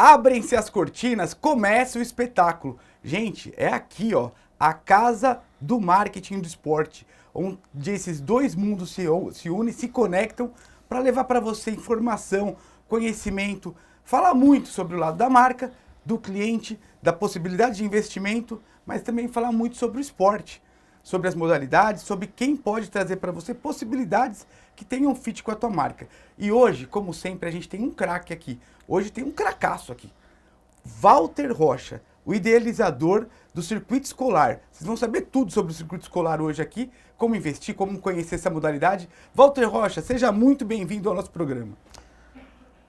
Abrem-se as cortinas, começa o espetáculo. Gente, é aqui, ó, a casa do marketing do esporte, onde esses dois mundos se unem, se conectam para levar para você informação, conhecimento, falar muito sobre o lado da marca, do cliente, da possibilidade de investimento, mas também falar muito sobre o esporte, sobre as modalidades, sobre quem pode trazer para você possibilidades que tenham fit com a tua marca. E hoje, como sempre, a gente tem um craque aqui. Hoje tem um cracaço aqui. Walter Rocha, o idealizador do circuito escolar. Vocês vão saber tudo sobre o circuito escolar hoje aqui, como investir, como conhecer essa modalidade. Walter Rocha, seja muito bem-vindo ao nosso programa.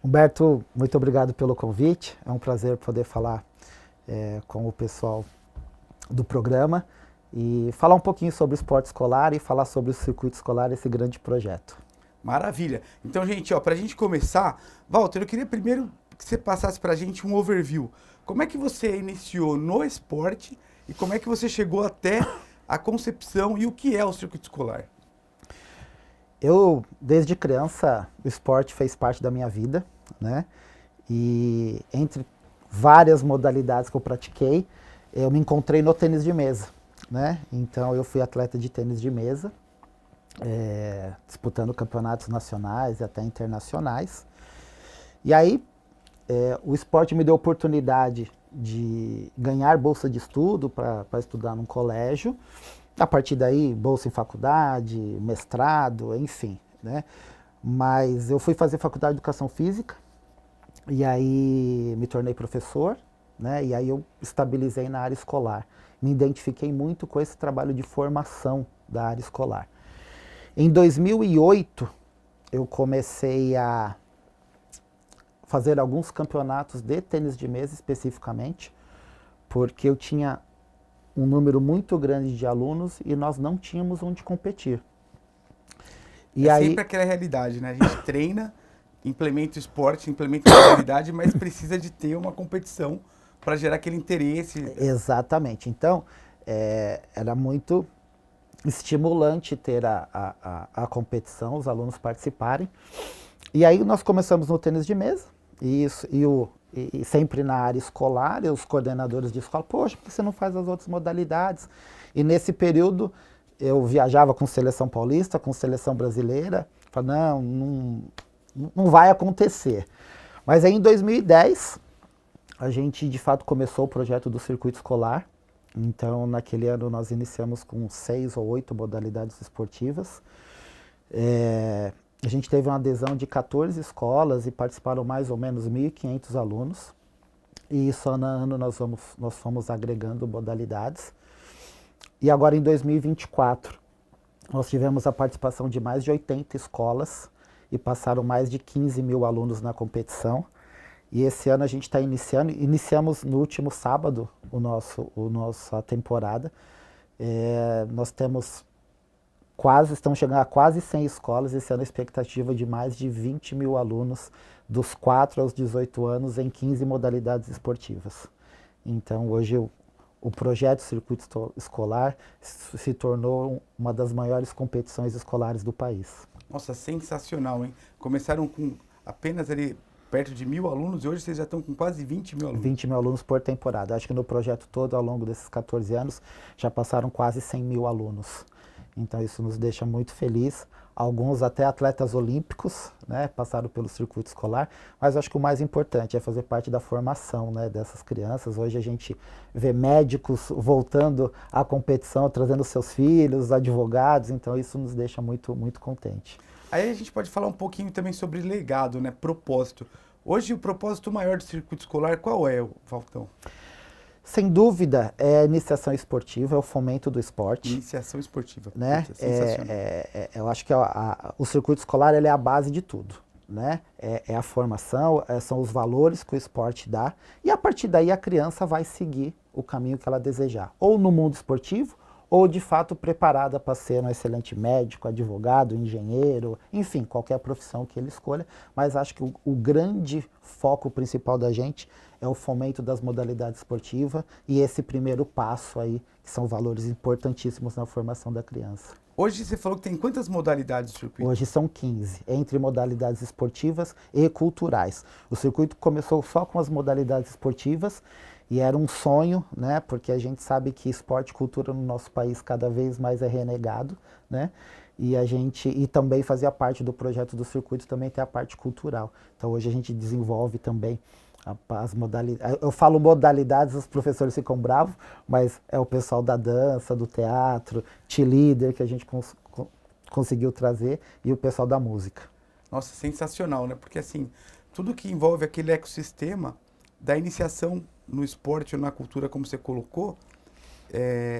Humberto, muito obrigado pelo convite. É um prazer poder falar com o pessoal do programa e falar um pouquinho sobre o esporte escolar e falar sobre o circuito escolar, esse grande projeto. Maravilha. Então, gente, para a gente começar, Walter, eu queria primeiro que você passasse para a gente um overview. Como é que você iniciou no esporte e como é que você chegou até a concepção e o que é o circuito escolar? Eu, desde criança, o esporte fez parte da minha vida, né? E entre várias modalidades que eu pratiquei, eu me encontrei no tênis de mesa, né? Então, eu fui atleta de tênis de mesa, disputando campeonatos nacionais e até internacionais. E aí, o esporte me deu a oportunidade de ganhar bolsa de estudo para estudar num colégio. A partir daí, bolsa em faculdade, mestrado, enfim, né? Mas eu fui fazer faculdade de Educação Física e aí me tornei professor, né? E aí eu estabilizei na área escolar. Me identifiquei muito com esse trabalho de formação da área escolar. Em 2008, eu comecei a fazer alguns campeonatos de tênis de mesa especificamente, porque eu tinha um número muito grande de alunos e nós não tínhamos onde competir. E aí, sempre aquela realidade, né? A gente treina, implementa o esporte, implementa a modalidade, mas precisa de ter uma competição para gerar aquele interesse. Exatamente. Então, era muito estimulante ter a competição, os alunos participarem. E aí nós começamos no tênis de mesa, e sempre na área escolar, e os coordenadores de escola, poxa, por que você não faz as outras modalidades? E nesse período eu viajava com seleção paulista, com seleção brasileira, falei, não vai acontecer. Mas aí em 2010, a gente de fato começou o projeto do circuito escolar. Então naquele ano nós iniciamos com 6 ou 8 modalidades esportivas. A gente teve uma adesão de 14 escolas e participaram mais ou menos 1.500 alunos. E só no ano nós fomos agregando modalidades. E agora em 2024, nós tivemos a participação de mais de 80 escolas e passaram mais de 15 mil alunos na competição. E esse ano a gente está iniciamos no último sábado nossa temporada. Nós temos estamos chegando a quase 100 escolas, esse ano a expectativa de mais de 20 mil alunos dos 4 aos 18 anos em 15 modalidades esportivas. Então hoje o projeto Circuito Escolar se tornou uma das maiores competições escolares do país. Nossa, sensacional, hein? Começaram com apenas ali perto de 1.000 alunos e hoje vocês já estão com quase 20 mil alunos. 20 mil alunos por temporada. Acho que no projeto todo, ao longo desses 14 anos, já passaram quase 100 mil alunos. Então isso nos deixa muito feliz. Alguns até atletas olímpicos, né, passaram pelo circuito escolar, mas acho que o mais importante é fazer parte da formação, né, dessas crianças. Hoje a gente vê médicos voltando à competição, trazendo seus filhos, advogados, então isso nos deixa muito, muito contente. Aí a gente pode falar um pouquinho também sobre legado, né, propósito. Hoje o propósito maior do circuito escolar qual é, Valtão? Sem dúvida, é a iniciação esportiva, é o fomento do esporte. Iniciação esportiva, né? Sensacional. Eu acho que o circuito escolar ele é a base de tudo. Né? É a formação, são os valores que o esporte dá, e a partir daí a criança vai seguir o caminho que ela desejar. Ou no mundo esportivo, ou de fato preparada para ser um excelente médico, advogado, engenheiro, enfim, qualquer profissão que ele escolha. Mas acho que o grande foco principal da gente é o fomento das modalidades esportivas e esse primeiro passo aí, que são valores importantíssimos na formação da criança. Hoje você falou que tem quantas modalidades do circuito? Hoje são 15, entre modalidades esportivas e culturais. O circuito começou só com as modalidades esportivas e era um sonho, né? Porque a gente sabe que esporte e cultura no nosso país cada vez mais é renegado, né? E também fazia parte do projeto do circuito também ter a parte cultural. Então hoje a gente desenvolve também as modalidades. Eu falo modalidades, os professores ficam bravos, mas é o pessoal da dança, do teatro, cheerleader que a gente conseguiu trazer e o pessoal da música. Nossa, sensacional, né? Porque assim, tudo que envolve aquele ecossistema da iniciação no esporte ou na cultura, como você colocou,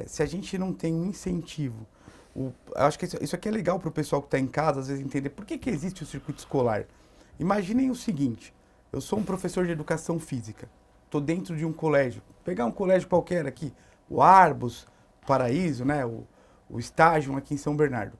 se a gente não tem um incentivo, eu acho que isso aqui é legal para o pessoal que está em casa, às vezes entender por que existe o circuito escolar. Imaginem o seguinte, eu sou um professor de educação física, estou dentro de um colégio, vou pegar um colégio qualquer aqui, o Arbus, Paraíso, né? O Estágio aqui em São Bernardo.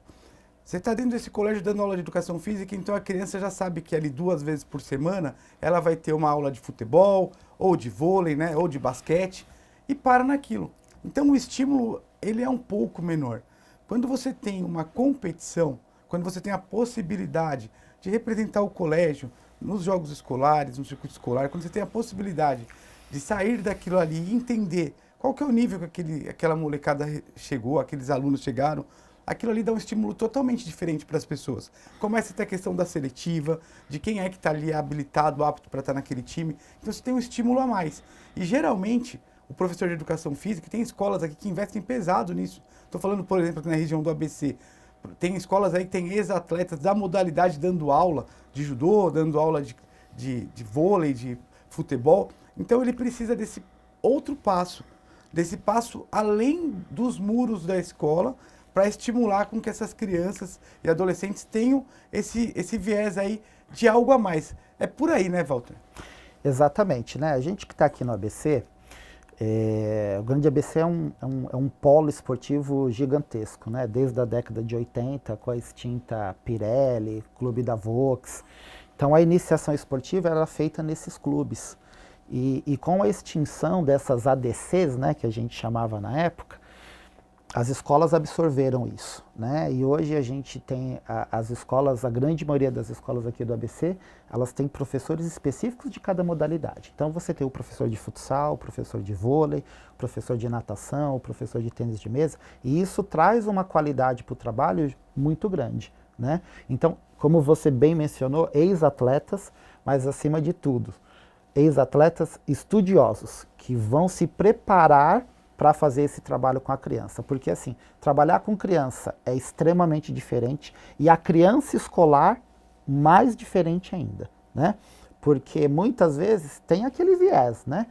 Você está dentro desse colégio dando aula de educação física, então a criança já sabe que ali 2 vezes por semana ela vai ter uma aula de futebol, ou de vôlei, né, ou de basquete, e para naquilo. Então o estímulo ele é um pouco menor. Quando você tem uma competição, quando você tem a possibilidade de representar o colégio nos jogos escolares, no circuito escolar, quando você tem a possibilidade de sair daquilo ali e entender qual que é o nível que aquela molecada chegou, aqueles alunos chegaram, aquilo ali dá um estímulo totalmente diferente para as pessoas. Começa a ter a questão da seletiva, de quem é que está ali habilitado, apto para estar naquele time. Então você tem um estímulo a mais. E geralmente, o professor de educação física, tem escolas aqui que investem pesado nisso. Estou falando, por exemplo, aqui na região do ABC. Tem escolas aí que tem ex-atletas da modalidade dando aula de judô, dando aula de vôlei, de futebol. Então ele precisa desse outro passo, desse passo além dos muros da escola, para estimular com que essas crianças e adolescentes tenham esse viés aí de algo a mais. É por aí, né, Walter? Exatamente, né? A gente que está aqui no ABC, o Grande ABC é um polo esportivo gigantesco, né? Desde a década de 80, com a extinta Pirelli, Clube da Volks. Então a iniciação esportiva era feita nesses clubes. E com a extinção dessas ADCs, né, que a gente chamava na época, as escolas absorveram isso, né? E hoje a gente tem as escolas, a grande maioria das escolas aqui do ABC, elas têm professores específicos de cada modalidade. Então você tem o professor de futsal, o professor de vôlei, o professor de natação, o professor de tênis de mesa, e isso traz uma qualidade para o trabalho muito grande, né? Então, como você bem mencionou, ex-atletas, mas acima de tudo, ex-atletas estudiosos, que vão se preparar para fazer esse trabalho com a criança. Porque assim, trabalhar com criança é extremamente diferente e a criança escolar mais diferente ainda, né? Porque muitas vezes tem aquele viés, né?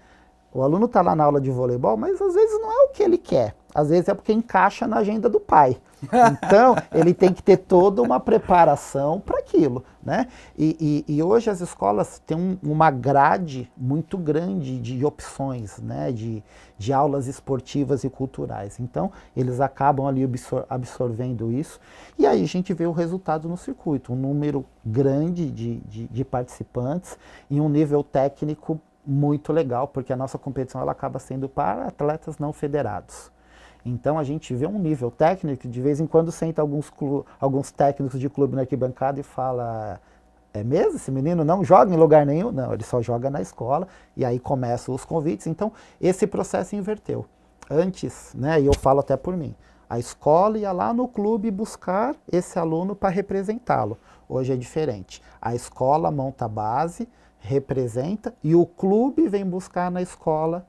O aluno está lá na aula de voleibol, mas às vezes não é o que ele quer. Às vezes é porque encaixa na agenda do pai. Então, ele tem que ter toda uma preparação para aquilo, né? E hoje as escolas têm uma grade muito grande de opções, né? De aulas esportivas e culturais. Então, eles acabam ali absorvendo isso. E aí a gente vê o resultado no circuito. Um número grande de participantes e um nível técnico muito legal, porque a nossa competição ela acaba sendo para atletas não federados. Então a gente vê um nível técnico, de vez em quando senta alguns técnicos de clube na arquibancada e fala, é mesmo? Esse menino não joga em lugar nenhum? Não, ele só joga na escola, e aí começam os convites. Então esse processo inverteu. Antes, né, e eu falo até por mim, a escola ia lá no clube buscar esse aluno para representá-lo. Hoje é diferente. A escola monta a base, representa, e o clube vem buscar na escola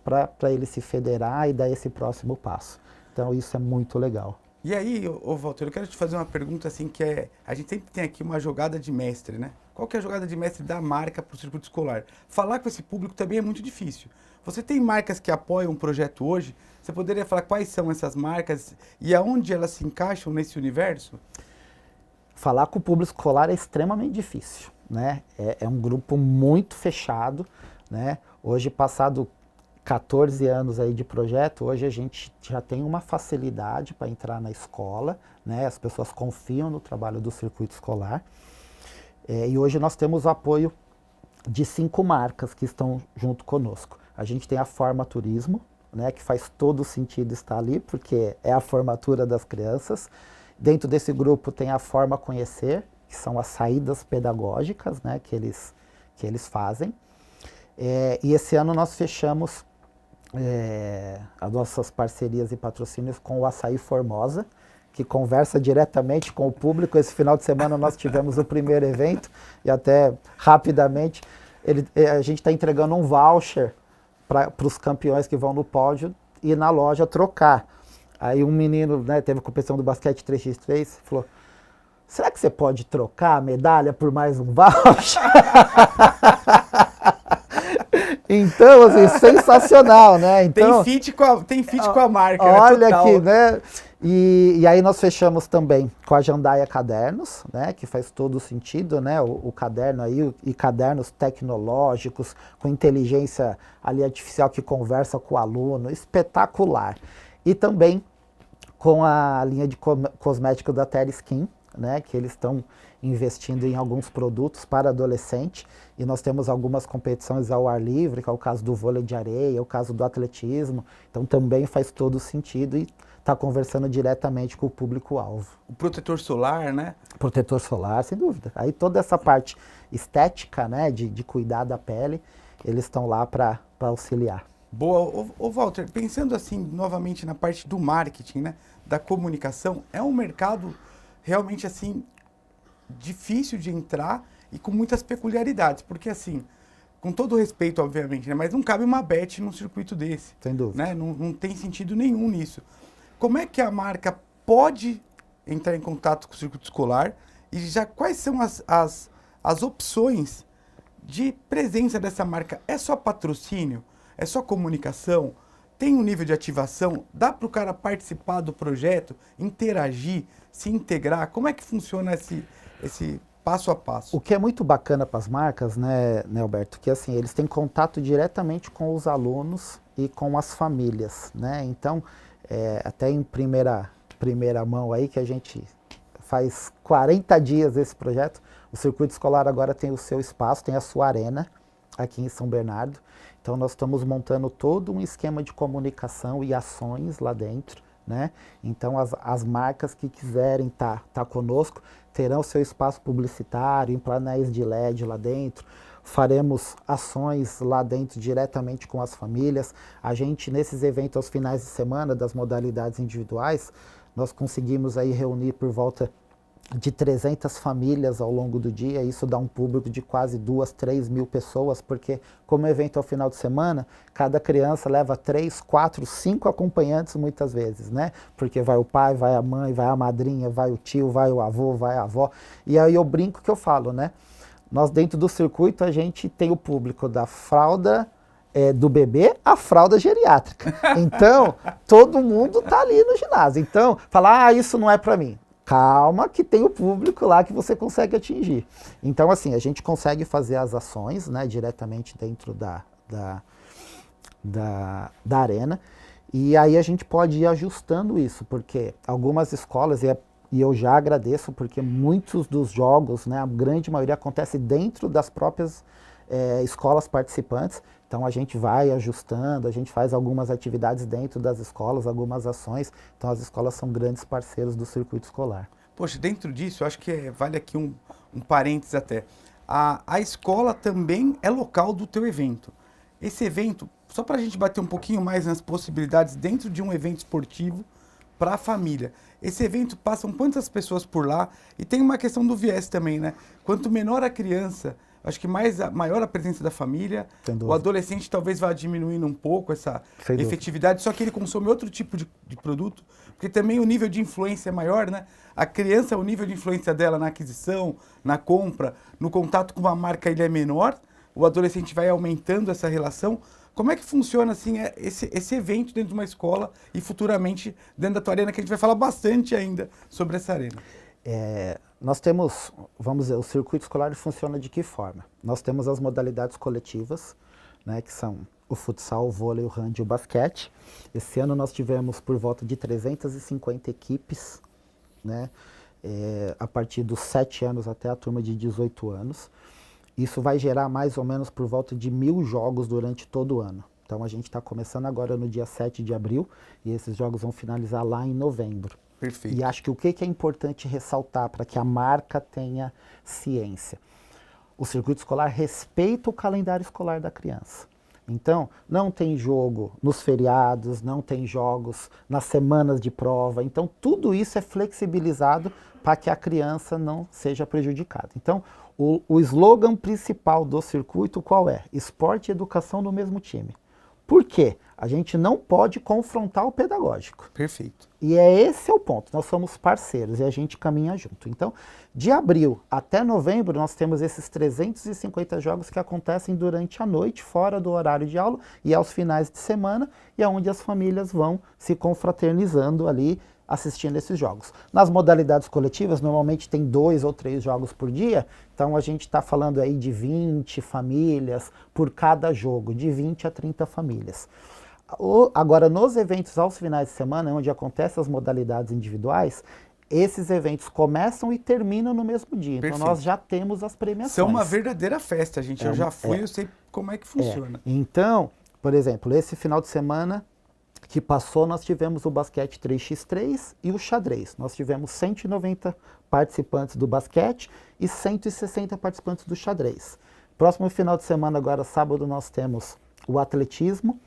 para ele se federar e dar esse próximo passo. Então isso é muito legal. E aí, Walter, eu quero te fazer uma pergunta assim que a gente sempre tem aqui uma jogada de mestre, né? Qual que é a jogada de mestre da marca para o circuito escolar? Falar com esse público também é muito difícil. Você tem marcas que apoiam um projeto hoje? Você poderia falar quais são essas marcas e aonde elas se encaixam nesse universo? Falar com o público escolar é extremamente difícil, né? É um grupo muito fechado, né? Hoje, passado 14 anos aí de projeto, hoje a gente já tem uma facilidade para entrar na escola, né? As pessoas confiam no trabalho do circuito escolar. E hoje nós temos o apoio de 5 marcas que estão junto conosco. A gente tem a Forma Turismo, né, que faz todo sentido estar ali, porque é a formatura das crianças. Dentro desse grupo tem a Forma Conhecer, que são as saídas pedagógicas, né, que eles fazem. E esse ano nós fechamos as nossas parcerias e patrocínios com o Açaí Formosa, que conversa diretamente com o público. Esse final de semana nós tivemos o primeiro evento e até rapidamente a gente está entregando um voucher para os campeões que vão no pódio e na loja trocar. Aí um menino, né, teve a competição do basquete 3x3, falou: será que você pode trocar a medalha por mais um voucher? Então, assim, sensacional, né? Então, tem fit com a marca, olha total. aqui, né? E aí nós fechamos também com a Jandaia Cadernos, né? Que faz todo sentido, né? O caderno aí, e cadernos tecnológicos, com inteligência ali artificial que conversa com o aluno, espetacular. E também com a linha de cosmético da Terra Skin, né, que eles estão investindo em alguns produtos para adolescente, e nós temos algumas competições ao ar livre, que é o caso do vôlei de areia, o caso do atletismo, então também faz todo sentido e está conversando diretamente com o público-alvo. O protetor solar, né? Protetor solar, sem dúvida. Aí toda essa parte estética, né, de cuidar da pele, eles estão lá para auxiliar. Boa. Ô Walter, pensando assim, novamente na parte do marketing, né, da comunicação, é um mercado realmente assim difícil de entrar e com muitas peculiaridades, porque assim, com todo respeito, obviamente, né, mas não cabe uma bet num circuito desse. Sem dúvida. Né? Não tem sentido nenhum nisso. Como é que a marca pode entrar em contato com o circuito escolar e já quais são as opções de presença dessa marca? É só patrocínio? É só comunicação? Tem um nível de ativação? Dá para o cara participar do projeto, interagir, se integrar? Como é que funciona esse passo a passo? O que é muito bacana para as marcas, né, Alberto, que assim, eles têm contato diretamente com os alunos e com as famílias, né? Então, até em primeira mão aí, que a gente faz 40 dias esse projeto, o circuito escolar agora tem o seu espaço, tem a sua arena aqui em São Bernardo. Então nós estamos montando todo um esquema de comunicação e ações lá dentro, né? Então as marcas que quiserem tá conosco terão seu espaço publicitário em painéis de LED lá dentro. Faremos ações lá dentro diretamente com as famílias. A gente, nesses eventos aos finais de semana das modalidades individuais, nós conseguimos aí reunir por volta de 300 famílias ao longo do dia. Isso dá um público de quase 2, 3 mil pessoas, porque como evento ao final de semana, cada criança leva 3, 4, 5 acompanhantes muitas vezes, né? Porque vai o pai, vai a mãe, vai a madrinha, vai o tio, vai o avô, vai a avó. E aí eu brinco que eu falo, né? Nós dentro do circuito a gente tem o público da fralda do bebê à fralda geriátrica. Então, todo mundo tá ali no ginásio. Então, falar, isso não é para mim. Calma que tem o público lá que você consegue atingir. Então, assim, a gente consegue fazer as ações, né, diretamente dentro da arena, e aí a gente pode ir ajustando isso, porque algumas escolas, e eu já agradeço, porque muitos dos jogos, né, a grande maioria acontece dentro das próprias escolas participantes. Então a gente vai ajustando, a gente faz algumas atividades dentro das escolas, algumas ações. Então as escolas são grandes parceiros do circuito escolar. Poxa, dentro disso, eu acho que vale aqui um parênteses até. A escola também é local do teu evento. Esse evento, só para a gente bater um pouquinho mais nas possibilidades dentro de um evento esportivo para a família. Esse evento passam quantas pessoas por lá? E tem uma questão do viés também, né? Quanto menor a criança, acho que maior a presença da família, o adolescente talvez vá diminuindo um pouco essa efetividade, só que ele consome outro tipo de produto, porque também o nível de influência é maior, né? A criança, o nível de influência dela na aquisição, na compra, no contato com uma marca, ele é menor, o adolescente vai aumentando essa relação. Como é que funciona assim, esse evento dentro de uma escola e futuramente dentro da tua arena, que a gente vai falar bastante ainda sobre essa arena? Nós temos, vamos dizer, o circuito escolar funciona de que forma? Nós temos as modalidades coletivas, né, que são o futsal, o vôlei, o handebol e o basquete. Esse ano nós tivemos por volta de 350 equipes, né, a partir dos 7 anos até a turma de 18 anos. Isso vai gerar mais ou menos por volta de 1.000 jogos durante todo o ano. Então a gente está começando agora no dia 7 de abril e esses jogos vão finalizar lá em novembro. Perfeito. E acho que o que é importante ressaltar para que a marca tenha ciência? O circuito escolar respeita o calendário escolar da criança. Então, não tem jogo nos feriados, não tem jogos nas semanas de prova. Então, tudo isso é flexibilizado para que a criança não seja prejudicada. Então, o slogan principal do circuito qual é? Esporte e educação no mesmo time. Por quê? A gente não pode confrontar o pedagógico. Perfeito. E esse é o ponto, nós somos parceiros e a gente caminha junto. Então, de abril até novembro, nós temos esses 350 jogos que acontecem durante a noite, fora do horário de aula e aos finais de semana, e é onde as famílias vão se confraternizando ali, assistindo esses jogos. Nas modalidades coletivas, normalmente tem 2 ou 3 jogos por dia, então a gente está falando aí de 20 famílias por cada jogo, de 20 a 30 famílias. Agora, nos eventos aos finais de semana, onde acontecem as modalidades individuais, esses eventos começam e terminam no mesmo dia. Perfeito. Então nós já temos as premiações. São uma verdadeira festa, gente. Eu já fui, eu sei como é que funciona. Então, por exemplo, esse final de semana que passou, nós tivemos o basquete 3x3 e o xadrez. Nós tivemos 190 participantes do basquete e 160 participantes do xadrez. Próximo final de semana, agora sábado, nós temos o atletismo.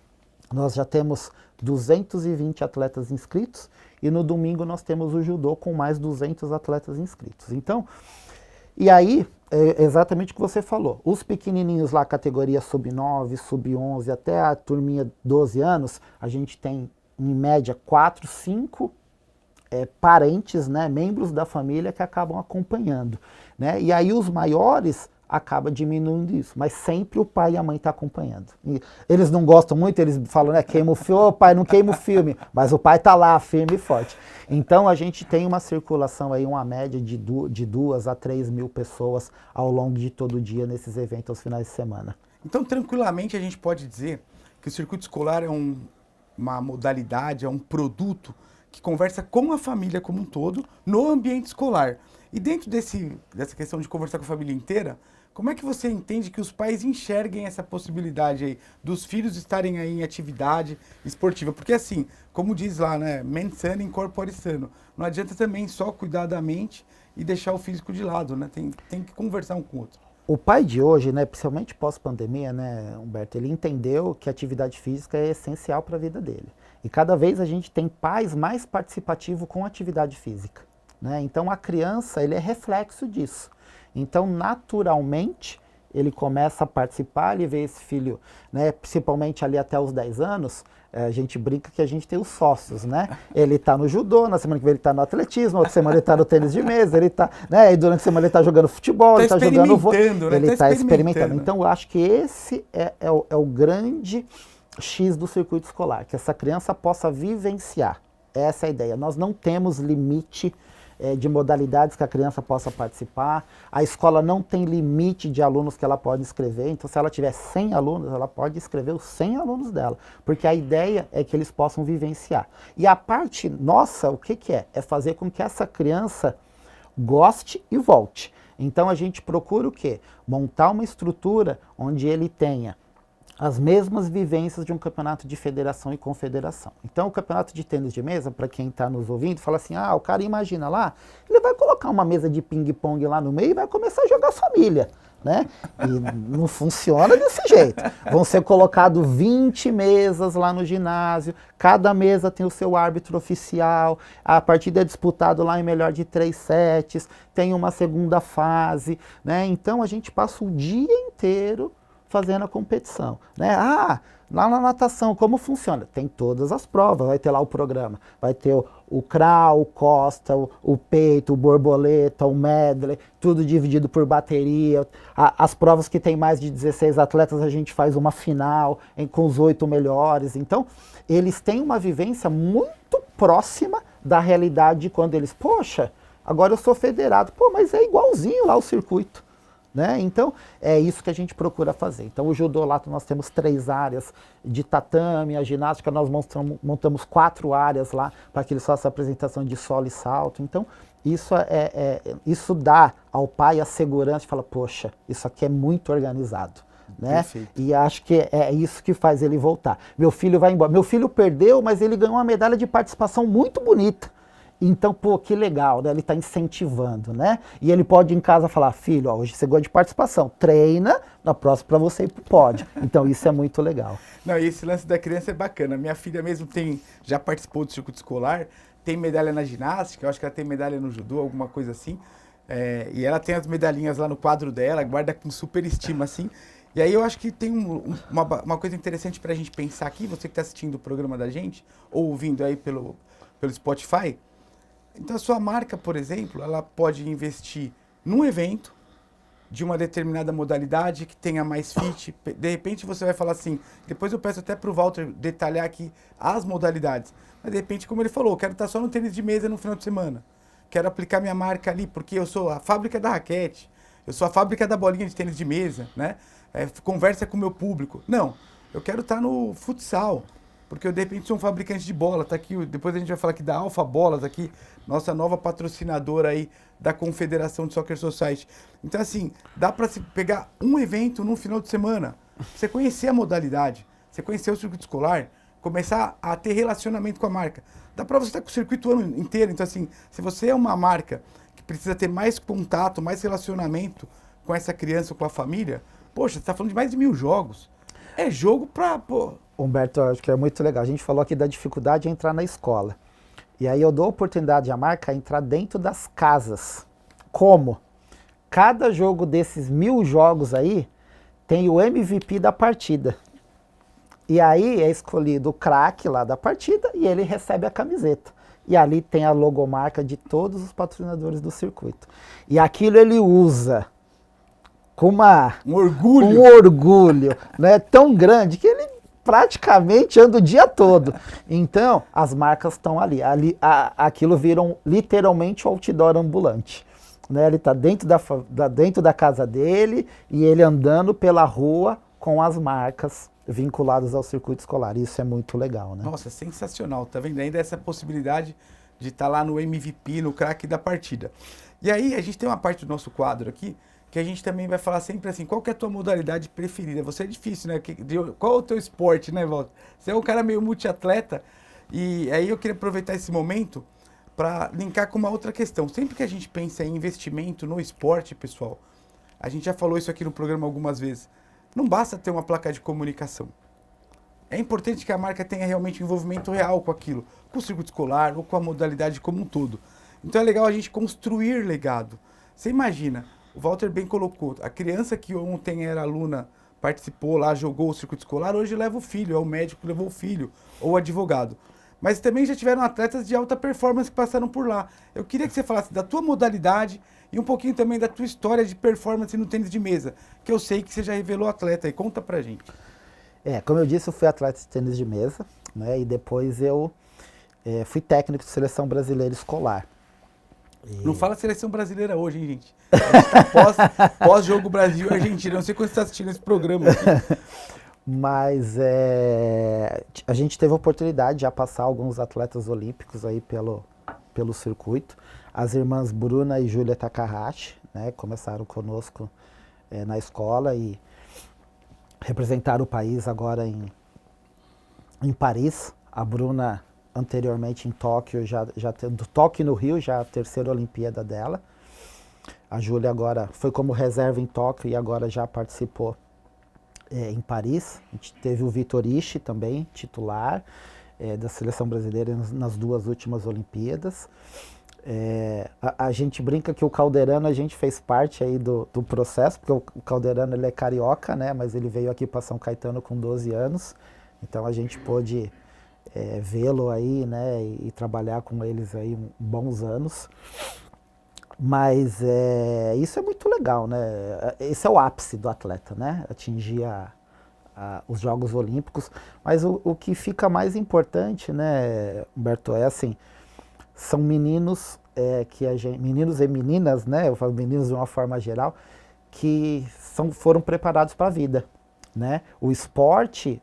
Nós já temos 220 atletas inscritos e no domingo nós temos o judô com mais 200 atletas inscritos. Então, e aí, é exatamente o que você falou. Os pequenininhos lá, categoria sub-9, sub-11, até a turminha 12 anos, a gente tem, em média, 4, 5 parentes, né, membros da família que acabam acompanhando. Né? E aí os maiores acaba diminuindo isso, mas sempre o pai e a mãe estão acompanhando. E eles não gostam muito, eles falam, né, queima o filme, ô pai, não queima o filme, mas o pai está lá, firme e forte. Então a gente tem uma circulação aí, uma média de 2 a 3 mil pessoas ao longo de todo o dia nesses eventos aos finais de semana. Então, tranquilamente, a gente pode dizer que o circuito escolar é uma modalidade, é um produto que conversa com a família como um todo no ambiente escolar. E dentro dessa questão de conversar com a família inteira, como é que você entende que os pais enxerguem essa possibilidade aí dos filhos estarem aí em atividade esportiva? Porque assim, como diz lá, né, mens sana in corpore sano. Não adianta também só cuidar da mente e deixar o físico de lado, né? Tem que conversar um com o outro. O pai de hoje, né, principalmente pós-pandemia, né, Humberto, ele entendeu que a atividade física é essencial para a vida dele. E cada vez a gente tem pais mais participativos com a atividade física. Né? Então a criança, ele é reflexo disso. Então naturalmente ele começa a participar, ele vê esse filho, né, principalmente ali até os 10 anos, a gente brinca que a gente tem os sócios, né? Ele está no judô, na semana que vem ele está no atletismo, outra semana ele está no tênis de mesa, ele está, né, e durante a semana ele está jogando futebol, ele está jogando vôlei, né? Ele está experimentando. Então eu acho que esse é o grande X do circuito escolar, que essa criança possa vivenciar. Essa é a ideia. Nós não temos limite de modalidades que a criança possa participar. A escola não tem limite de alunos que ela pode inscrever. Então, se ela tiver 100 alunos, ela pode inscrever os 100 alunos dela. Porque a ideia é que eles possam vivenciar. E a parte nossa, o que é? É fazer com que essa criança goste e volte. Então, a gente procura o quê? Montar uma estrutura onde ele tenha as mesmas vivências de um campeonato de federação e confederação. Então, o campeonato de tênis de mesa, para quem está nos ouvindo, fala assim, o cara imagina lá, ele vai colocar uma mesa de ping-pong lá no meio e vai começar a jogar família, né? E não funciona desse jeito. Vão ser colocados 20 mesas lá no ginásio, cada mesa tem o seu árbitro oficial, a partida é disputada lá em melhor de 3 sets, tem uma segunda fase, né? Então, a gente passa o dia inteiro fazendo a competição, né? Lá na natação, como funciona? Tem todas as provas, vai ter lá o programa, vai ter o crawl, o costa, o peito, o borboleta, o medley, tudo dividido por bateria. As provas que tem mais de 16 atletas, a gente faz uma final com os 8 melhores. Então, eles têm uma vivência muito próxima da realidade de quando eles, poxa, agora eu sou federado, mas é igualzinho lá o circuito. Né? Então, é isso que a gente procura fazer. Então, o judô lá nós temos 3 áreas de tatame, a ginástica nós montamos 4 áreas lá para que eles façam a apresentação de solo e salto. Então, isso dá ao pai a segurança de falar, poxa, isso aqui é muito organizado. né? Perfeito. E acho que é isso que faz ele voltar. Meu filho vai embora. Meu filho perdeu, mas ele ganhou uma medalha de participação muito bonita. Então, pô, que legal, né? Ele está incentivando, né? E ele pode ir em casa falar, filho, ó, hoje você gosta de participação, treina, na próxima para você ir pro pódio. Então, isso é muito legal. Não, e esse lance da criança é bacana. Minha filha mesmo já participou do circuito escolar, tem medalha na ginástica, eu acho que ela tem medalha no judô, alguma coisa assim. E ela tem as medalhinhas lá no quadro dela, guarda com super estima, assim. E aí eu acho que tem uma coisa interessante pra gente pensar aqui, você que tá assistindo o programa da gente, ou ouvindo aí pelo Spotify. Então a sua marca, por exemplo, ela pode investir num evento de uma determinada modalidade que tenha mais fit. De repente você vai falar assim, depois eu peço até pro Walter detalhar aqui as modalidades. Mas de repente, como ele falou, quero estar só no tênis de mesa no final de semana. Quero aplicar minha marca ali, porque eu sou a fábrica da raquete, eu sou a fábrica da bolinha de tênis de mesa, né? Conversa com o meu público. Não, eu quero estar no futsal, porque eu de repente sou um fabricante de bola, tá aqui, depois a gente vai falar aqui da Alfa Bolas aqui, nossa nova patrocinadora aí da Confederação de Soccer Society. Então assim, dá para se pegar um evento num final de semana, você conhecer a modalidade, você conhecer o circuito escolar, começar a ter relacionamento com a marca. Dá para você estar com o circuito o ano inteiro. Então assim, se você é uma marca que precisa ter mais contato, mais relacionamento com essa criança, com a família, poxa, você está falando de mais de 1000 jogos. É jogo pra, pô... Humberto, acho que é muito legal. A gente falou aqui da dificuldade de entrar na escola. E aí eu dou a oportunidade à marca a entrar dentro das casas. Como? Cada jogo desses 1000 jogos aí tem o MVP da partida. E aí é escolhido o craque lá da partida e ele recebe a camiseta. E ali tem a logomarca de todos os patrocinadores do circuito. E aquilo ele usa com um orgulho, um orgulho, né, tão grande que ele praticamente anda o dia todo. Então, as marcas estão ali. Aquilo vira literalmente um outdoor ambulante. Né? Ele está dentro da casa dele e ele andando pela rua com as marcas vinculadas ao circuito escolar. Isso é muito legal, né? Nossa, sensacional. Tá vendo ainda essa possibilidade de estar lá no MVP, no craque da partida. E aí, a gente tem uma parte do nosso quadro aqui que a gente também vai falar sempre assim, qual que é a tua modalidade preferida? Você é difícil, né? Qual é o teu esporte, né, Walter? Você é um cara meio multiatleta, e aí eu queria aproveitar esse momento para linkar com uma outra questão. Sempre que a gente pensa em investimento no esporte, pessoal, a gente já falou isso aqui no programa algumas vezes, não basta ter uma placa de comunicação. É importante que a marca tenha realmente um envolvimento real com aquilo, com o circuito escolar ou com a modalidade como um todo. Então é legal a gente construir legado. Você imagina, o Walter bem colocou, a criança que ontem era aluna, participou lá, jogou o circuito escolar, hoje leva o filho, é o médico que levou o filho, ou o advogado. Mas também já tiveram atletas de alta performance que passaram por lá. Eu queria que você falasse da tua modalidade e um pouquinho também da tua história de performance no tênis de mesa, que eu sei que você já revelou atleta aí. Conta pra gente. Como eu disse, eu fui atleta de tênis de mesa, né, e depois eu fui técnico de seleção brasileira escolar. Não fala seleção brasileira hoje, hein, gente? A gente tá pós-jogo Brasil e Argentina. Não sei quando você está assistindo esse programa aqui. Mas a gente teve a oportunidade de já passar alguns atletas olímpicos aí pelo circuito. As irmãs Bruna e Júlia Takahashi, né, começaram conosco na escola e representaram o país agora em Paris. A Bruna anteriormente em Tóquio, do Tóquio no Rio, já a terceira Olimpíada dela. A Júlia agora foi como reserva em Tóquio e agora já participou em Paris. A gente teve o Vitor Ishi também, titular da seleção brasileira nas 2 últimas Olimpíadas. A gente brinca que o Calderano, a gente fez parte aí do processo, porque o Calderano ele é carioca, né, mas ele veio aqui para São Caetano com 12 anos, então a gente pôde vê-lo aí, né, e trabalhar com eles aí bons anos. Mas isso é muito legal, né? Esse é o ápice do atleta, né? Atingir os Jogos Olímpicos. Mas o que fica mais importante, né, Humberto, é assim, são meninos meninos e meninas, né? Eu falo meninos de uma forma geral, que foram preparados para a vida, né? O esporte,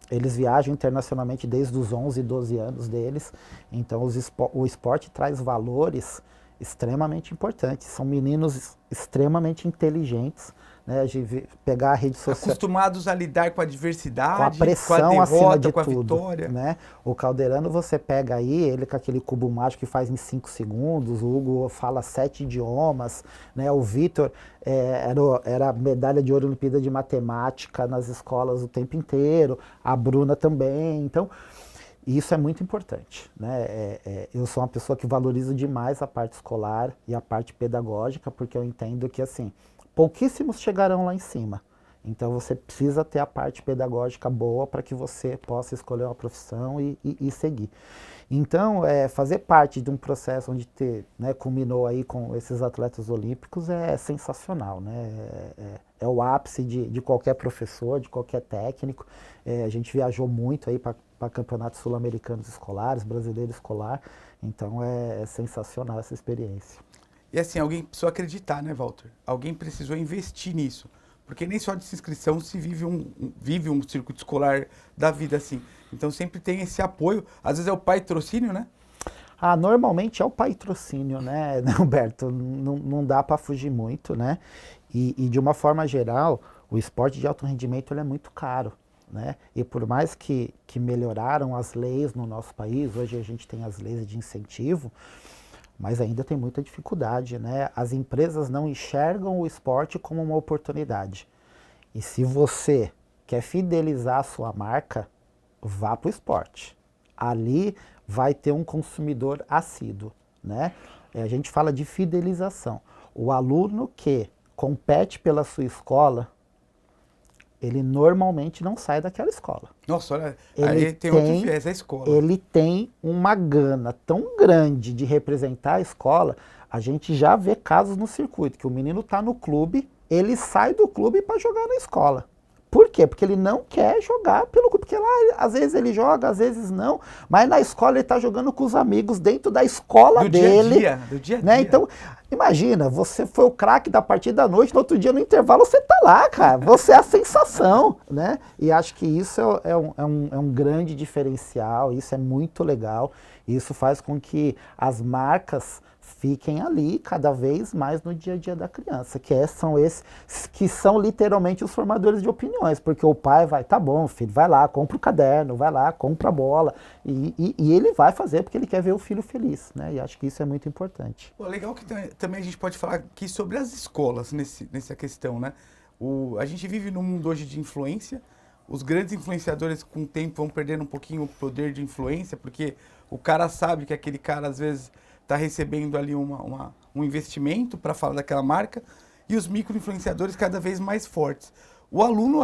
eles viajam internacionalmente desde os 11, 12 anos deles, então o esporte traz valores extremamente importantes. São meninos extremamente inteligentes, né? Pegar a rede social. Acostumados a lidar com a diversidade, Com a pressão com a acima derrota, de com a tudo, vitória. né? O Calderano você pega aí, ele com aquele cubo mágico que faz em 5 segundos, o Hugo fala 7 idiomas, né? O Vitor era medalha de ouro na Olimpíada de Matemática nas escolas o tempo inteiro, a Bruna também, então isso é muito importante, né? Eu sou uma pessoa que valorizo demais a parte escolar e a parte pedagógica, porque eu entendo que, assim, pouquíssimos chegarão lá em cima. Então você precisa ter a parte pedagógica boa para que você possa escolher uma profissão e seguir. Então, fazer parte de um processo onde culminou aí com esses atletas olímpicos é sensacional, né? É o ápice de qualquer professor, de qualquer técnico. A gente viajou muito aí para campeonatos sul-americanos escolares, brasileiro escolar. Então é sensacional essa experiência. E assim, alguém precisou acreditar, né, Walter? Alguém precisou investir nisso. Porque nem só de inscrição se vive um circuito escolar da vida assim. Então sempre tem esse apoio. Às vezes é o patrocínio, né? Normalmente é o patrocínio, né, Humberto? Não dá para fugir muito, né? E de uma forma geral, o esporte de alto rendimento ele é muito caro, né? E por mais que melhoraram as leis no nosso país, hoje a gente tem as leis de incentivo, mas ainda tem muita dificuldade, né? As empresas não enxergam o esporte como uma oportunidade. E se você quer fidelizar a sua marca, vá para o esporte. Ali vai ter um consumidor assíduo, né? A gente fala de fidelização. O aluno que compete pela sua escola, ele normalmente não sai daquela escola. Nossa, olha, aí tem outro viés, a escola. Ele tem uma gana tão grande de representar a escola, a gente já vê casos no circuito, que o menino está no clube, ele sai do clube para jogar na escola. Por quê? Porque ele não quer jogar pelo clube, porque lá às vezes ele joga, às vezes não, mas na escola ele está jogando com os amigos dentro da escola dele. Do dia a né? dia. Então, imagina, você foi o craque da partida da noite, no outro dia no intervalo você tá lá, cara. Você é a sensação, né? E acho que isso é um grande diferencial, isso é muito legal. Isso faz com que as marcas fiquem ali cada vez mais no dia a dia da criança, são esses que são literalmente os formadores de opiniões, porque o pai vai, tá bom, filho, vai lá, compra o caderno, vai lá, compra a bola, e ele vai fazer porque ele quer ver o filho feliz, né? E acho que isso é muito importante. Pô, legal que também a gente pode falar aqui sobre as escolas nessa questão, né? A gente vive num mundo hoje de influência, os grandes influenciadores com o tempo vão perdendo um pouquinho o poder de influência, porque o cara sabe que aquele cara às vezes está recebendo ali um investimento para falar daquela marca, e os micro-influenciadores cada vez mais fortes. O aluno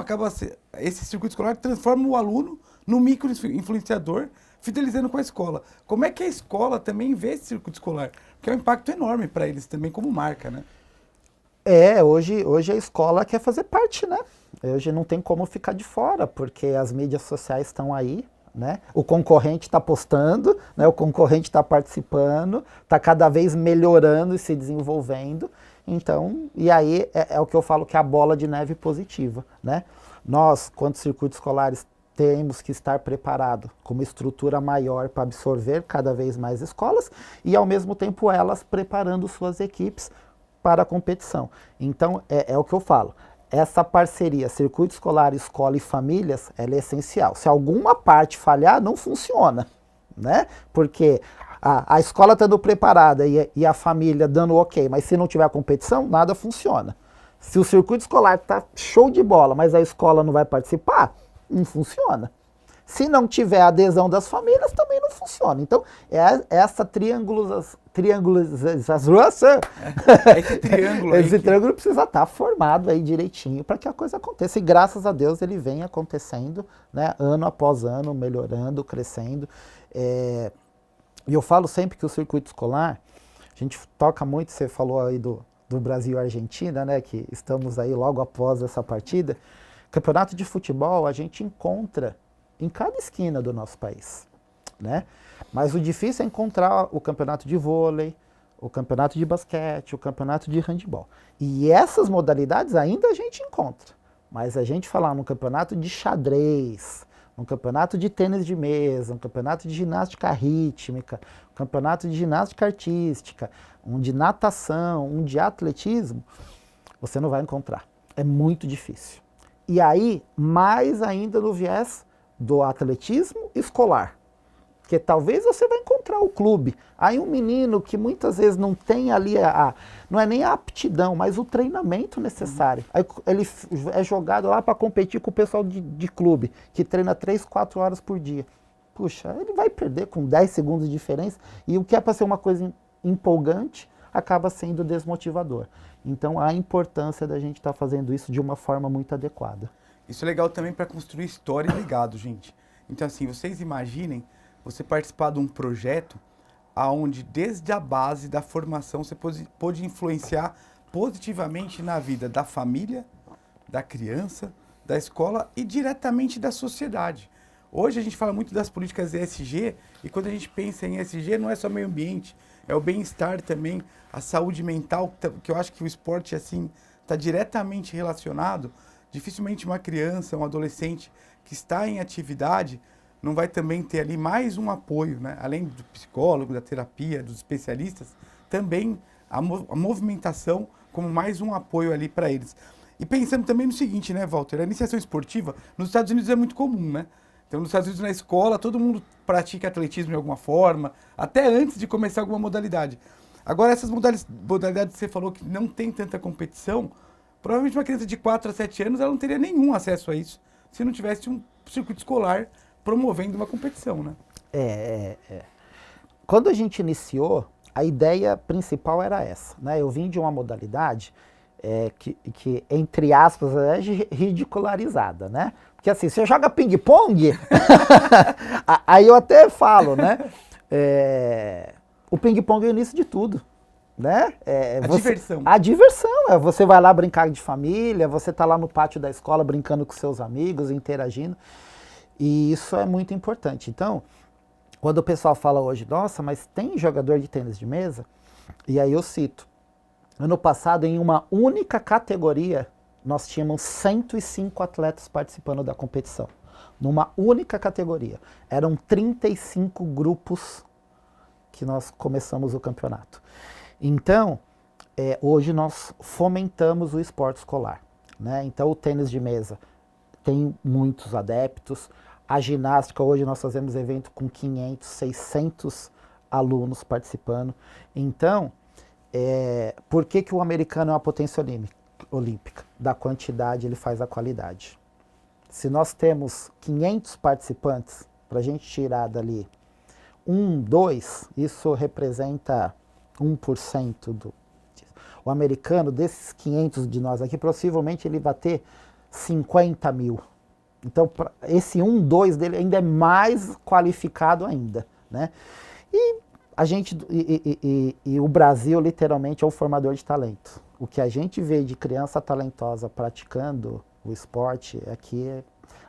esse circuito escolar transforma o aluno no micro-influenciador, fidelizando com a escola. Como é que a escola também vê esse circuito escolar? Porque é um impacto enorme para eles também como marca, né? Hoje a escola quer fazer parte, né? Hoje não tem como ficar de fora, porque as mídias sociais estão aí, né? O concorrente está postando, né? O concorrente está participando, está cada vez melhorando e se desenvolvendo. Então, e aí é o que eu falo que é a bola de neve positiva, né? Nós, quanto circuitos escolares, temos que estar preparados com uma estrutura maior para absorver cada vez mais escolas e, ao mesmo tempo, elas preparando suas equipes para a competição. Então, é o que eu falo. Essa parceria, circuito escolar, escola e famílias, ela é essencial. Se alguma parte falhar, não funciona, né? Porque a escola estando preparada e a família dando ok, mas se não tiver competição, nada funciona. Se o circuito escolar está show de bola, mas a escola não vai participar, não funciona. Se não tiver adesão das famílias, também não funciona. Então, essa triangulação. Esse triângulo precisa estar formado aí direitinho para que a coisa aconteça. E graças a Deus ele vem acontecendo, né, ano após ano, melhorando, crescendo. E eu falo sempre que o circuito escolar, a gente toca muito, você falou aí do Brasil e Argentina, né, que estamos aí logo após essa partida. Campeonato de futebol a gente encontra em cada esquina do nosso país, né? Mas o difícil é encontrar o campeonato de vôlei, o campeonato de basquete, o campeonato de handebol. E essas modalidades ainda a gente encontra. Mas a gente falar num campeonato de xadrez, um campeonato de tênis de mesa, um campeonato de ginástica rítmica, um campeonato de ginástica artística, um de natação, um de atletismo, você não vai encontrar. É muito difícil. E aí, mais ainda no viés do atletismo escolar. Porque talvez você vai encontrar o clube. Aí um menino que muitas vezes não tem ali não é nem a aptidão, mas o treinamento necessário. Aí ele é jogado lá para competir com o pessoal de clube, que treina 3, 4 horas por dia. Puxa, ele vai perder com 10 segundos de diferença. E o que é para ser uma coisa empolgante, acaba sendo desmotivador. Então, a importância da gente estar fazendo isso de uma forma muito adequada. Isso é legal também para construir história e legado, gente. Então, assim, vocês imaginem você participar de um projeto onde, desde a base da formação, você pôde influenciar positivamente na vida da família, da criança, da escola e diretamente da sociedade. Hoje a gente fala muito das políticas ESG e quando a gente pensa em ESG não é só meio ambiente, é o bem-estar também, a saúde mental, que eu acho que o esporte assim está diretamente relacionado. Dificilmente uma criança, um adolescente que está em atividade não vai também ter ali mais um apoio, né? Além do psicólogo, da terapia, dos especialistas, também a movimentação como mais um apoio ali para eles. E pensando também no seguinte, né, Walter? A iniciação esportiva nos Estados Unidos é muito comum, né? Então, nos Estados Unidos, na escola, todo mundo pratica atletismo de alguma forma, até antes de começar alguma modalidade. Agora, essas modalidades que você falou que não tem tanta competição, provavelmente uma criança de 4 a 7 anos ela não teria nenhum acesso a isso se não tivesse um circuito escolar promovendo uma competição, né? Quando a gente iniciou, a ideia principal era essa, né? Eu vim de uma modalidade que, entre aspas, é ridicularizada, né? Porque assim, você joga ping-pong, aí eu até falo, né? O ping-pong é o início de tudo, né? Diversão. A diversão, você vai lá brincar de família, você tá lá no pátio da escola brincando com seus amigos, interagindo, e isso é muito importante. Então, quando o pessoal fala hoje, nossa, mas tem jogador de tênis de mesa? E aí eu cito, ano passado, em uma única categoria, nós tínhamos 105 atletas participando da competição. Numa única categoria. Eram 35 grupos que nós começamos o campeonato. Então, hoje nós fomentamos o esporte escolar, né? Então, o tênis de mesa tem muitos adeptos. A ginástica, hoje nós fazemos evento com 500, 600 alunos participando. Então, por que o americano é uma potência olímpica? Da quantidade ele faz a qualidade. Se nós temos 500 participantes, para a gente tirar dali 2, isso representa 1% do... O americano, desses 500 de nós aqui, possivelmente ele vai ter 50 mil. Então, esse 2 dele ainda é mais qualificado ainda, né? E a gente, e o Brasil, literalmente, é o formador de talento. O que a gente vê de criança talentosa praticando o esporte aqui,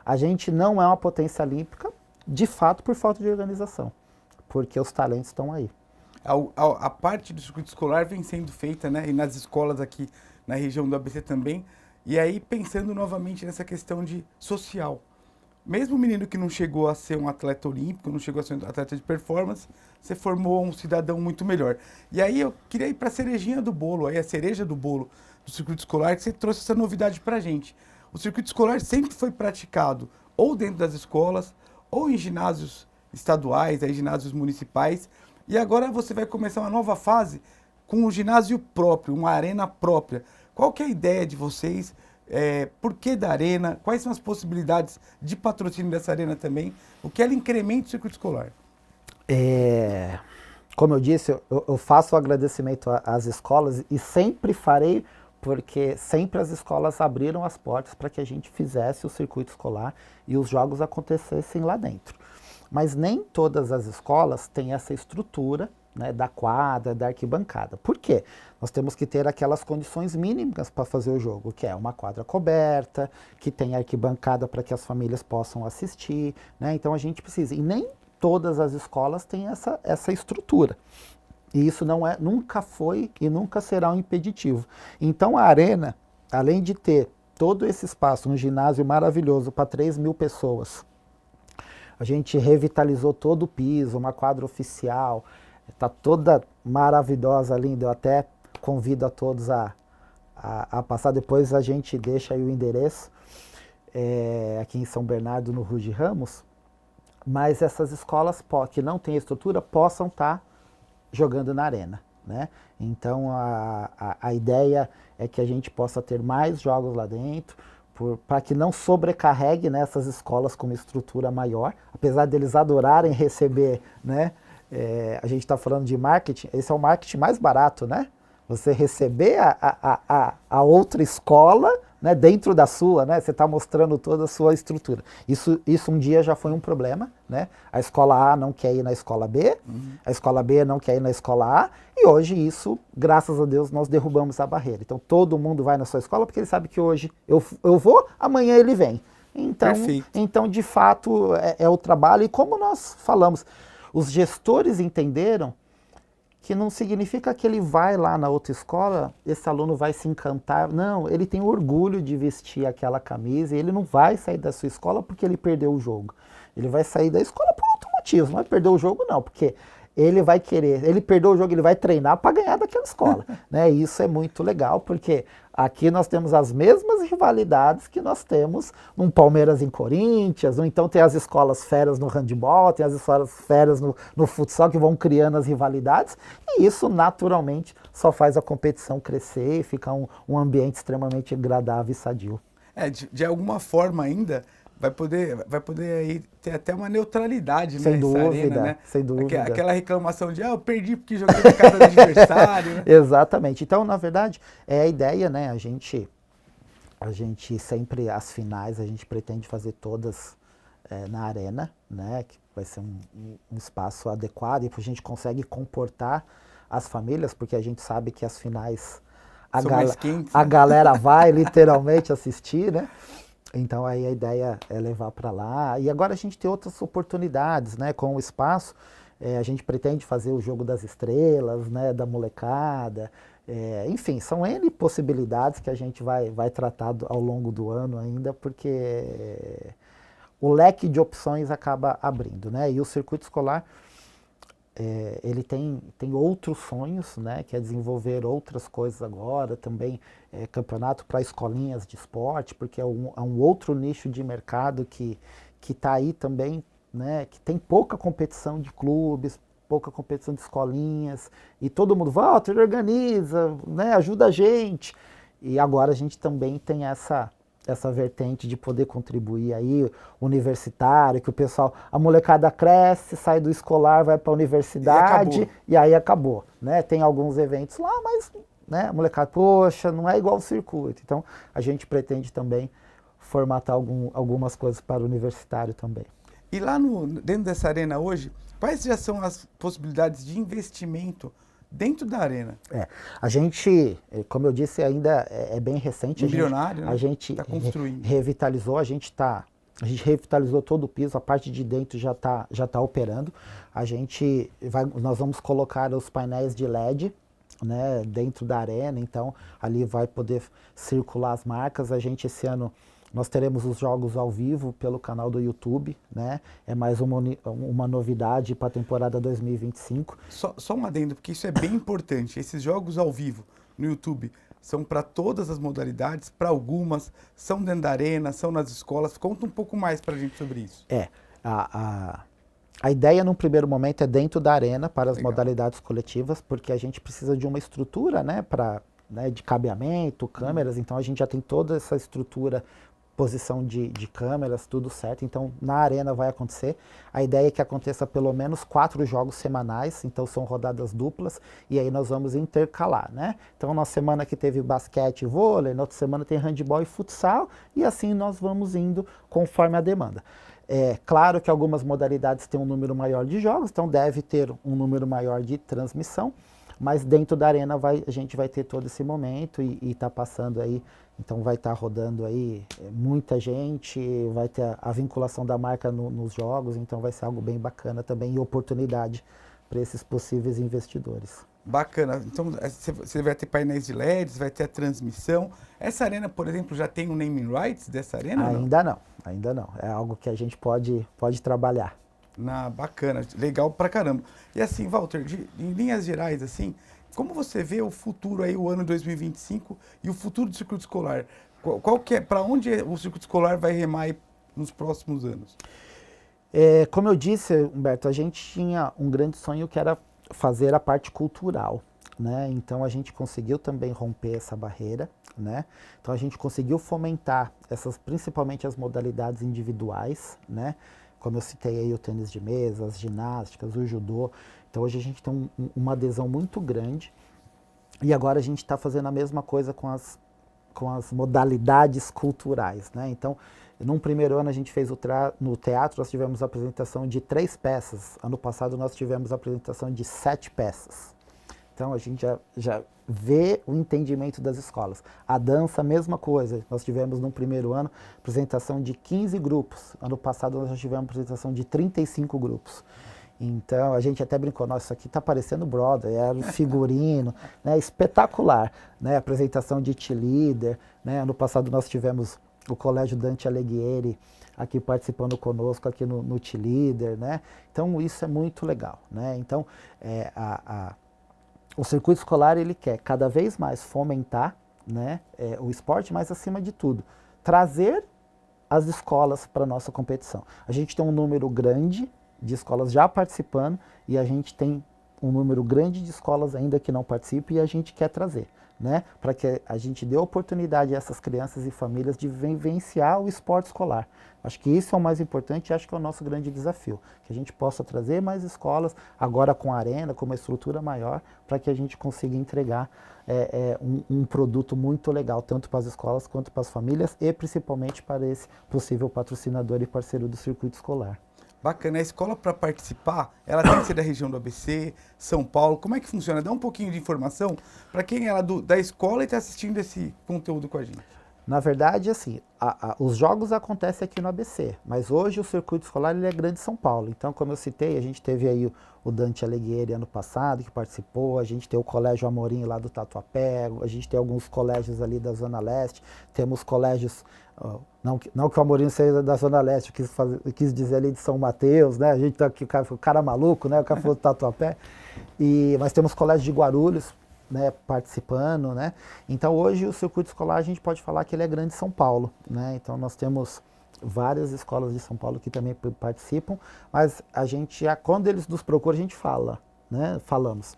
a gente não é uma potência olímpica, de fato, por falta de organização, porque os talentos estão aí. A parte do circuito escolar vem sendo feita, né? E nas escolas aqui na região do ABC também. E aí, pensando novamente nessa questão de social. Mesmo o menino que não chegou a ser um atleta olímpico, não chegou a ser um atleta de performance, você formou um cidadão muito melhor. E aí eu queria ir para a cerejinha do bolo, aí a cereja do bolo do circuito escolar, que você trouxe essa novidade para a gente. O circuito escolar sempre foi praticado ou dentro das escolas, ou em ginásios estaduais, aí ginásios municipais. E agora você vai começar uma nova fase com um ginásio próprio, uma arena própria. Qual que é a ideia de vocês? Por que da arena? Quais são as possibilidades de patrocínio dessa arena também? O que ela incrementa o circuito escolar? Como eu disse, eu faço o agradecimento às escolas e sempre farei, porque sempre as escolas abriram as portas para que a gente fizesse o circuito escolar e os jogos acontecessem lá dentro. Mas nem todas as escolas têm essa estrutura, né, da quadra, da arquibancada. Por quê? Nós temos que ter aquelas condições mínimas para fazer o jogo, que é uma quadra coberta, que tem arquibancada para que as famílias possam assistir, né? Então a gente precisa. E nem todas as escolas têm essa estrutura. E isso nunca foi e nunca será um impeditivo. Então a arena, além de ter todo esse espaço, um ginásio maravilhoso para 3.000 pessoas, a gente revitalizou todo o piso, uma quadra oficial, está toda maravilhosa, linda. Eu até convido a todos a a passar, depois a gente deixa aí o endereço, aqui em São Bernardo, no Rude Ramos, mas essas escolas que não têm estrutura possam estar jogando na arena, né? Então a ideia é que a gente possa ter mais jogos lá dentro, para que não sobrecarregue, né, essas escolas com uma estrutura maior, apesar deles adorarem receber, né? A gente está falando de marketing, esse é o marketing mais barato, né? Você receber a outra escola, né, dentro da sua, né? Você está mostrando toda a sua estrutura. Isso um dia já foi um problema, né? A escola A não quer ir na escola B, a escola B não quer ir na escola A, e hoje isso, graças a Deus, nós derrubamos a barreira. Então todo mundo vai na sua escola porque ele sabe que hoje eu vou, amanhã ele vem. Então de fato, é o trabalho. E como nós falamos, os gestores entenderam que não significa que ele vai lá na outra escola, esse aluno vai se encantar. Não, ele tem orgulho de vestir aquela camisa e ele não vai sair da sua escola porque ele perdeu o jogo. Ele vai sair da escola por outro motivo, não vai perder o jogo não, porque ele vai querer, ele perdeu o jogo, ele vai treinar para ganhar daquela escola. Né? Isso é muito legal, porque aqui nós temos as mesmas rivalidades que nós temos no Palmeiras em Corinthians, ou então tem as escolas feras no handebol, tem as escolas feras no futsal que vão criando as rivalidades, e isso naturalmente só faz a competição crescer e ficar um ambiente extremamente agradável e sadio. De alguma forma ainda vai poder aí ter até uma neutralidade, sem né, dúvida, arena, né? Sem dúvida. Aquela reclamação de, eu perdi porque joguei na casa do adversário, né? Exatamente. Então, na verdade, é a ideia, né? A gente sempre, as finais, a gente pretende fazer todas na arena, né? Que vai ser um espaço adequado e a gente consegue comportar as famílias, porque a gente sabe que as finais mais quentes, a né? galera vai literalmente assistir, né? Então aí a ideia é levar para lá. E agora a gente tem outras oportunidades, né? Com o espaço, a gente pretende fazer o jogo das estrelas, né? Da molecada. Enfim, são N possibilidades que a gente vai tratar ao longo do ano ainda, porque o leque de opções acaba abrindo, né? E o circuito escolar, ele tem outros sonhos, né, que é desenvolver outras coisas agora, também campeonato para escolinhas de esporte, porque é um outro nicho de mercado que está aí também, né, que tem pouca competição de clubes, pouca competição de escolinhas, e todo mundo, Walter, organiza, né, ajuda a gente. E agora a gente também tem essa vertente de poder contribuir aí, universitário, que o pessoal, a molecada cresce, sai do escolar, vai para a universidade e aí acabou, né? Tem alguns eventos lá, mas, né, a molecada, poxa, não é igual o circuito. Então, a gente pretende também formatar algumas coisas para o universitário também. E lá dentro dessa arena hoje, quais já são as possibilidades de investimento dentro da arena? A gente, como eu disse, ainda é bem recente. Embrionário, né? A gente está construindo. Revitalizou, a gente revitalizou todo o piso, a parte de dentro já tá operando. Nós vamos colocar os painéis de LED, né, dentro da arena, então ali vai poder circular as marcas. Esse ano, nós teremos os jogos ao vivo pelo canal do YouTube, né? É mais uma novidade para a temporada 2025. Só um adendo, porque isso é bem importante. Esses jogos ao vivo no YouTube são para todas as modalidades, para algumas, são dentro da arena, são nas escolas. Conta um pouco mais para a gente sobre isso. A ideia, num primeiro momento, é dentro da arena para as modalidades coletivas, porque a gente precisa de uma estrutura, né, de cabeamento, câmeras, então a gente já tem toda essa estrutura, posição de câmeras, tudo certo. Então, na arena vai acontecer. A ideia é que aconteça pelo menos 4 jogos semanais, então são rodadas duplas, e aí nós vamos intercalar, né? Então, na semana que teve basquete e vôlei, na outra semana tem handebol e futsal, e assim nós vamos indo conforme a demanda. É claro que algumas modalidades têm um número maior de jogos, então deve ter um número maior de transmissão, mas dentro da arena a gente vai ter todo esse momento e tá passando aí, então vai estar rodando aí muita gente, vai ter a vinculação da marca nos jogos, então vai ser algo bem bacana também e oportunidade para esses possíveis investidores. Bacana. Então você vai ter painéis de LEDs, vai ter a transmissão. Essa arena, por exemplo, já tem um naming rights dessa arena? Ainda não. É algo que a gente pode trabalhar. Bacana, legal pra caramba. E assim, Walter, em linhas gerais, assim, como você vê o futuro aí, o ano 2025 e o futuro do circuito escolar? Para onde o circuito escolar vai remar aí nos próximos anos? Como eu disse, Humberto, a gente tinha um grande sonho que era fazer a parte cultural, né? Então a gente conseguiu também romper essa barreira, né? Então a gente conseguiu fomentar principalmente as modalidades individuais, né? Como eu citei aí o tênis de mesa, as ginásticas, o judô. Então hoje a gente tem uma adesão muito grande e agora a gente está fazendo a mesma coisa com as modalidades culturais, né? Então, num primeiro ano a gente fez no teatro, nós tivemos a apresentação de 3 peças. Ano passado nós tivemos a apresentação de 7 peças. Então a gente já vê o entendimento das escolas. A dança, mesma coisa. Nós tivemos no primeiro ano apresentação de 15 grupos. Ano passado nós já tivemos apresentação de 35 grupos. Então a gente até brincou, nossa, isso aqui está parecendo Broadway, era um figurino, né, espetacular, né, apresentação de cheerleader, né, ano passado nós tivemos o Colégio Dante Alighieri aqui participando conosco aqui no cheerleader, né, então isso é muito legal, né, então o circuito escolar ele quer cada vez mais fomentar, né, o esporte, mas acima de tudo, trazer as escolas para a nossa competição. A gente tem um número grande de escolas já participando e a gente tem um número grande de escolas ainda que não participam e a gente quer trazer, né? Para que a gente dê oportunidade a essas crianças e famílias de vivenciar o esporte escolar. Acho que isso é o mais importante e acho que é o nosso grande desafio, que a gente possa trazer mais escolas, agora com a arena, com uma estrutura maior, para que a gente consiga entregar um produto muito legal, tanto para as escolas quanto para as famílias e principalmente para esse possível patrocinador e parceiro do circuito escolar. Bacana. A escola, para participar, ela tem que ser da região do ABC, São Paulo. Como é que funciona? Dá um pouquinho de informação para quem é da escola e está assistindo esse conteúdo com a gente. Na verdade, assim, os jogos acontecem aqui no ABC, mas hoje o circuito escolar ele é grande São Paulo. Então, como eu citei, a gente teve aí o Dante Alighieri ano passado que participou, a gente tem o Colégio Amorim lá do Tatuapé, a gente tem alguns colégios ali da Zona Leste, temos colégios, não que o Amorim seja da Zona Leste, eu quis dizer ali de São Mateus, né? A gente tá aqui, o cara maluco, né? O cara falou do Tatuapé, mas temos colégios de Guarulhos, né, participando, né? Então hoje o circuito escolar a gente pode falar que ele é grande São Paulo, né? Então nós temos várias escolas de São Paulo que também participam, mas a gente, quando eles nos procuram, a gente fala, né? Falamos.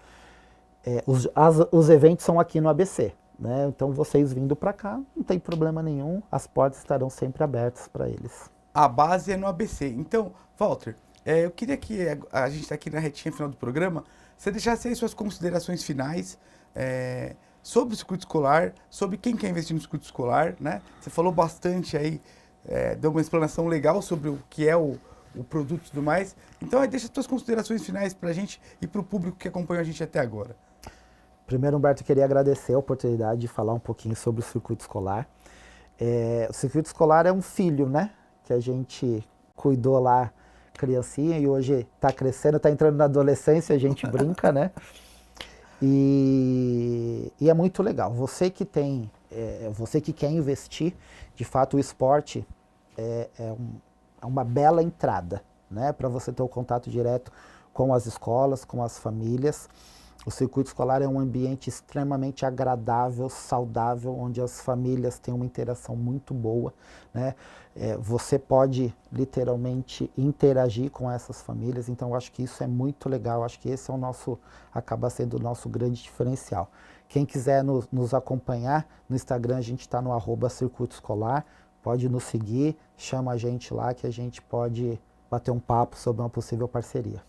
Os eventos são aqui no ABC, né? Então vocês vindo para cá, não tem problema nenhum, as portas estarão sempre abertas para eles. A base é no ABC. Então, Walter, eu queria que a gente está aqui na retinha final do programa, você deixasse aí suas considerações finais sobre o circuito escolar, sobre quem quer investir no circuito escolar, né? Você falou bastante aí, deu uma explanação legal sobre o que é o produto e tudo mais. Então, deixa suas considerações finais para a gente e para o público que acompanhou a gente até agora. Primeiro, Humberto, eu queria agradecer a oportunidade de falar um pouquinho sobre o circuito escolar. O circuito escolar é um filho, né? Que a gente cuidou lá, criancinha, e hoje está crescendo, está entrando na adolescência, a gente brinca, né? E é muito legal. Você que quer investir, de fato o esporte é uma bela entrada, né? Para você ter o contato direto com as escolas, com as famílias. O circuito escolar é um ambiente extremamente agradável, saudável, onde as famílias têm uma interação muito boa, né? Você pode literalmente interagir com essas famílias, então eu acho que isso é muito legal, acho que esse acaba sendo o nosso grande diferencial. Quem quiser nos acompanhar no Instagram, a gente está no @circuito escolar, pode nos seguir, chama a gente lá que a gente pode bater um papo sobre uma possível parceria.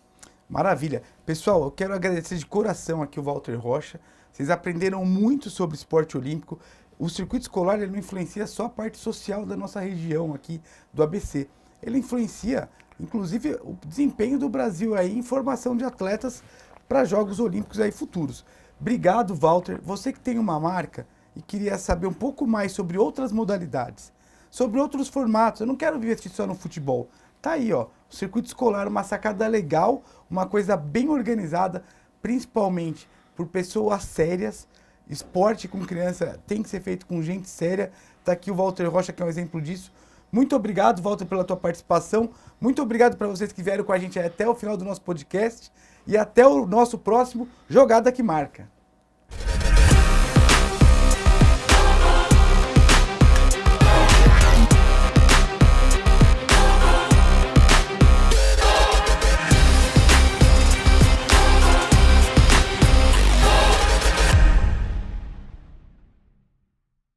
Maravilha. Pessoal, eu quero agradecer de coração aqui o Walter Rocha. Vocês aprenderam muito sobre esporte olímpico. O circuito escolar ele não influencia só a parte social da nossa região aqui do ABC. Ele influencia, inclusive, o desempenho do Brasil aí em formação de atletas para Jogos Olímpicos aí futuros. Obrigado, Walter. Você que tem uma marca e queria saber um pouco mais sobre outras modalidades, sobre outros formatos. Eu não quero investir só no futebol. Tá aí, ó, o circuito escolar, uma sacada legal, uma coisa bem organizada, principalmente por pessoas sérias. Esporte com criança tem que ser feito com gente séria. Tá aqui o Walter Rocha, que é um exemplo disso. Muito obrigado, Walter, pela tua participação. Muito obrigado para vocês que vieram com a gente até o final do nosso podcast. E até o nosso próximo Jogada que Marca.